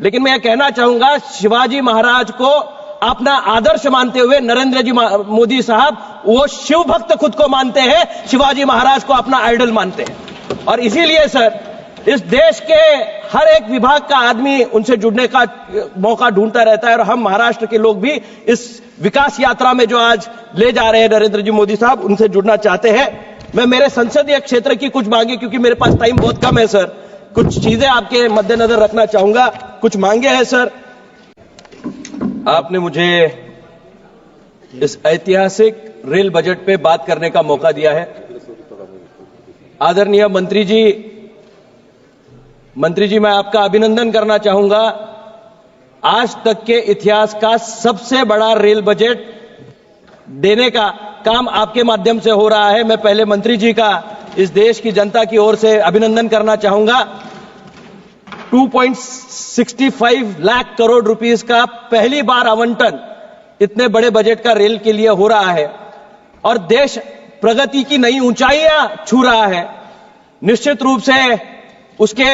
लेकिन मैं कहना चाहूंगा शिवाजी महाराज को अपना आदर्श मानते हुए नरेंद्र जी मोदी साहब वो शिव भक्त खुद को मानते हैं, शिवाजी महाराज को अपना आइडल मानते हैं। और इसीलिए सर इस देश के हर एक विभाग का आदमी उनसे जुड़ने का मौका ढूंढता रहता है और हम महाराष्ट्र के लोग भी इस विकास यात्रा में जो आज ले जा रहे हैं नरेंद्र जी मोदी साहब, उनसे जुड़ना चाहते हैं। मैं मेरे संसदीय क्षेत्र की कुछ मांगे, क्योंकि मेरे पास टाइम बहुत कम है सर, कुछ चीजें आपके मद्देनजर रखना चाहूंगा। कुछ मांगे हैं सर, आपने मुझे इस ऐतिहासिक रेल बजट पे बात करने का मौका दिया है। आदरणीय मंत्री जी मैं आपका अभिनंदन करना चाहूंगा। आज तक के इतिहास का सबसे बड़ा रेल बजट देने का काम आपके माध्यम से हो रहा है। मैं पहले मंत्री जी का इस देश की जनता की ओर से अभिनंदन करना चाहूंगा। 2.65 लाख करोड़ रुपीस का पहली बार आवंटन इतने बड़े बजट का रेल के लिए हो रहा है और देश प्रगति की नई ऊंचाइयां छू रहा है। निश्चित रूप से उसके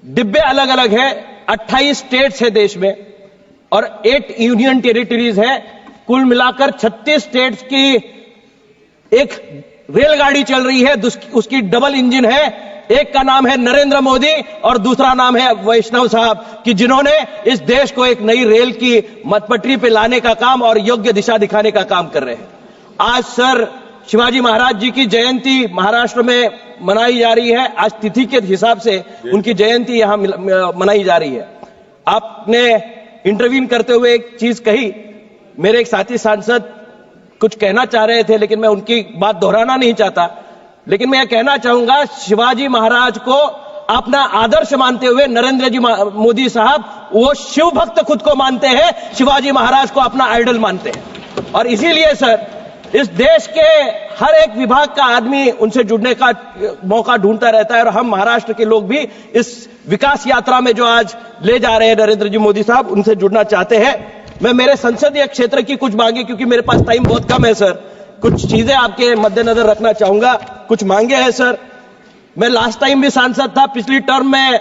डिब्बे अलग अलग हैं। 28 स्टेट्स है देश में और 8 यूनियन टेरिटरीज है। कुल मिलाकर 36 स्टेट्स की एक रेलगाड़ी चल रही है, उसकी डबल इंजन है। एक का नाम है नरेंद्र मोदी और दूसरा नाम है वैष्णव साहब, कि जिन्होंने इस देश को एक नई रेल की मतपटरी पे लाने का काम और योग्य दिशा दिखाने का काम कर रहे हैं। आज सर शिवाजी महाराज जी की जयंती महाराष्ट्र में मनाई जा रही है। आज तिथि के हिसाब से उनकी जयंती यहां मनाई जा रही है। आपने इंटरव्यू करते हुए एक चीज कही, मेरे एक साथी सांसद कुछ कहना चाह रहे थे लेकिन मैं उनकी बात दोहराना नहीं चाहता, लेकिन मैं कहना चाहूंगा शिवाजी महाराज को अपना आदर्श मानते हुए नरेंद्र जी मोदी साहब वो शिव भक्त खुद को मानते हैं, शिवाजी महाराज को अपना आइडल मानते हैं। और इसीलिए सर इस देश के हर एक विभाग का आदमी उनसे जुड़ने का मौका ढूंढता रहता है और हम महाराष्ट्र के लोग भी इस विकास यात्रा में जो आज ले जा रहे हैं नरेंद्र जी मोदी साहब, उनसे जुड़ना चाहते हैं। मैं मेरे संसदीय क्षेत्र की कुछ मांगे, क्योंकि मेरे पास टाइम बहुत कम है सर, कुछ चीजें आपके मद्देनजर रखना चाहूंगा। कुछ मांगे हैं सर। मैं लास्ट टाइम भी सांसद था, पिछली टर्म में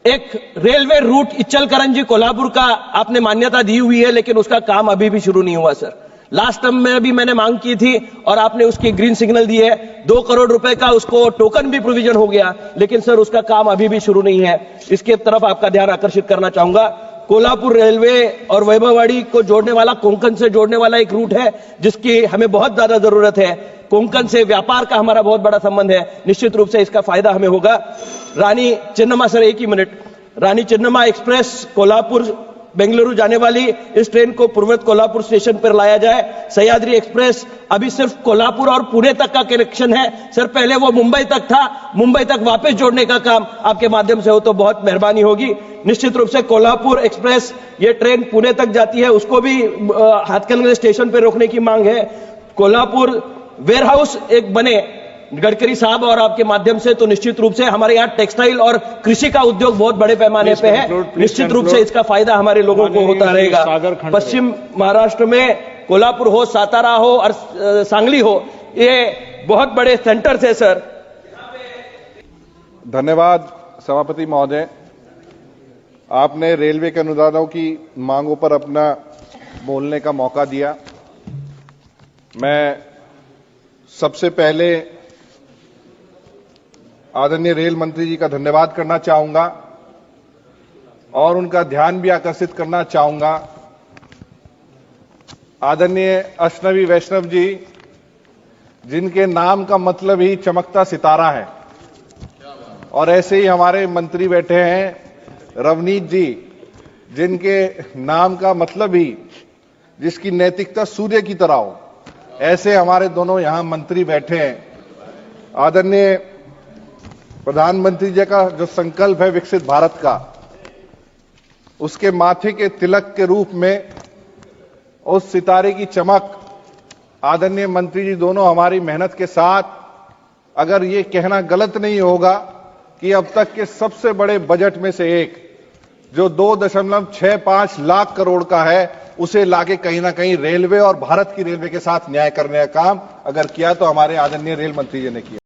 एक रेलवे रूट इच्चलकरंजी कोल्हापुर का आपने मान्यता दी हुई है, लेकिन उसका काम अभी भी शुरू नहीं हुआ सर। लास्ट टर्म में भी मैंने मांग की थी और आपने उसकी ग्रीन सिग्नल दी है। 2 करोड़ रुपए का उसको टोकन भी प्रोविजन हो गया, लेकिन सर उसका काम अभी भी शुरू नहीं है। इसके तरफ आपका ध्यान आकर्षित करना चाहूंगा। कोल्हापुर रेलवे और वैभववाड़ी को जोड़ने वाला, कोंकण से जोड़ने वाला एक रूट है जिसकी हमें बहुत ज्यादा जरूरत है। कोंकण से व्यापार का हमारा बहुत बड़ा संबंध है, निश्चित रूप से इसका फायदा हमें होगा। रानी चेन्नम्मा सर, एक ही मिनट, रानी चेन्नम्मा एक्सप्रेस कोल्हापुर बेंगलुरु जाने वाली इस ट्रेन को पूर्वत कोल्हापुर स्टेशन पर लाया जाए। सह्याद्री एक्सप्रेस अभी सिर्फ कोल्हापुर और पुणे तक का कनेक्शन है सर, पहले वो मुंबई तक था, मुंबई तक वापस जोड़ने का काम आपके माध्यम से हो तो बहुत मेहरबानी होगी। निश्चित रूप से कोल्हापुर एक्सप्रेस ये ट्रेन पुणे तक जाती है, उसको भी हाथकंडे स्टेशन पर रोकने की मांग है। कोल्हापुर वेयर हाउस एक बने गडकरी साहब और आपके माध्यम से, तो निश्चित रूप से हमारे यहाँ टेक्सटाइल और कृषि का उद्योग बहुत बड़े पैमाने पे है, निश्चित रूप से इसका फायदा हमारे लोगों को होता रहेगा। पश्चिम महाराष्ट्र में कोल्हापुर हो, सातारा हो और सांगली हो, ये बहुत बड़े सेंटर्स है सर। धन्यवाद सभापति महोदय, आपने रेलवे के अनुदानों की मांगों पर अपना बोलने का मौका दिया। मैं सबसे पहले आदरणीय रेल मंत्री जी का धन्यवाद करना चाहूंगा और उनका ध्यान भी आकर्षित करना चाहूंगा। आदरणीय अश्नवी वैष्णव जी, जिनके नाम का मतलब ही चमकता सितारा है, और ऐसे ही हमारे मंत्री बैठे हैं रवनीत जी, जिनके नाम का मतलब ही जिसकी नैतिकता सूर्य की तरह हो, ऐसे हमारे दोनों यहां मंत्री बैठे हैं। आदरणीय प्रधानमंत्री जी का जो संकल्प है विकसित भारत का, उसके माथे के तिलक के रूप में उस सितारे की चमक आदरणीय मंत्री जी दोनों हमारी मेहनत के साथ, अगर ये कहना गलत नहीं होगा कि अब तक के सबसे बड़े बजट में से एक जो 2.65 लाख करोड़ का है, उसे लाके कहीं ना कहीं रेलवे और भारत की रेलवे के साथ न्याय करने का काम अगर किया तो हमारे आदरणीय रेल मंत्री जी ने किया।